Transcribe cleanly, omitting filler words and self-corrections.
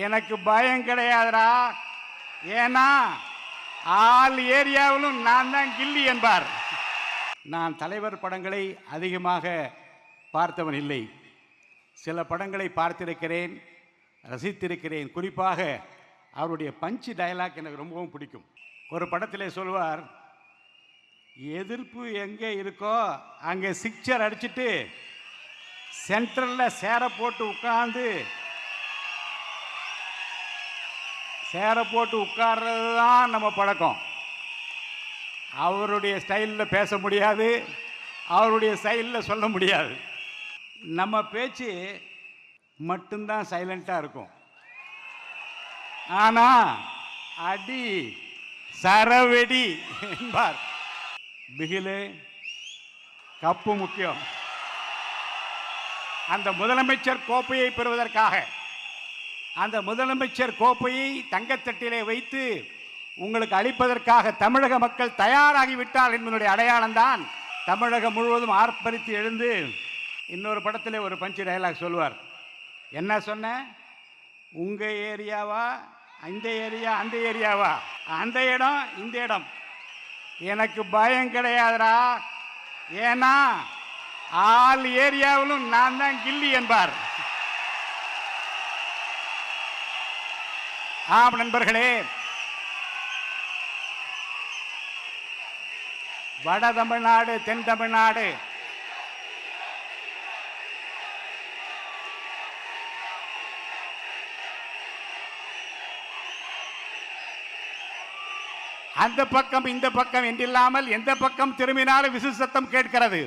எனக்கு பயம் கிடையாதுடா. ஏன்னா ஆல் ஏரியாவிலும் நான் தான் கில்லி என்பார். நான் தலைவர் படங்களை அதிகமாக பார்த்தவன் இல்லை. சில படங்களை பார்த்திருக்கிறேன், ரசித்திருக்கிறேன். குறிப்பாக அவருடைய பஞ்சு டயலாக் எனக்கு ரொம்பவும் பிடிக்கும். ஒரு படத்திலே சொல்வார், எதிர்ப்பு எங்கே இருக்கோ அங்கே சிக்சர் அடிச்சுட்டு சென்ட்ரலில் சேரை போட்டு உட்கார்றது தான் நம்ம பழக்கம். அவருடைய ஸ்டைலில் பேச முடியாது, அவருடைய ஸ்டைலில் சொல்ல முடியாது. நம்ம பேச்சு மட்டும்தான் சைலண்ட்டாக இருக்கும். ஆனால் அடி சரவெடி என்பார். பிகிலே கப்பு முக்கியம். அந்த முதலமைச்சர் கோப்பையை பெறுவதற்காக, அந்த முதலமைச்சர் கோப்பையை தங்கத்தட்டிலே வைத்து உங்களுக்கு அளிப்பதற்காக தமிழக மக்கள் தயாராகிவிட்டால் என்பதனுடைய அடையாளம்தான் தமிழகம் முழுவதும் ஆர்ப்பரித்து எழுந்து. இன்னொரு படத்தில் ஒரு பஞ்சு டயலாக் சொல்லுவார். என்ன சொன்ன? உங்கள் ஏரியாவா, இந்த ஏரியா, அந்த ஏரியாவா, அந்த இடம், இந்த இடம். எனக்கு பயம் கிடையாதுடா. ஏன்னா ஆல் ஏரியாவிலும் நான் தான் கில்லி என்பார். ஆம் நண்பர்களே, வட தமிழ்நாடு, தென் தமிழ்நாடு, அந்த பக்கம் இந்த பக்கம் என்றில்லாமல் எந்த பக்கம் திரும்பினாலும் விசில் சத்தம் கேட்கிறது.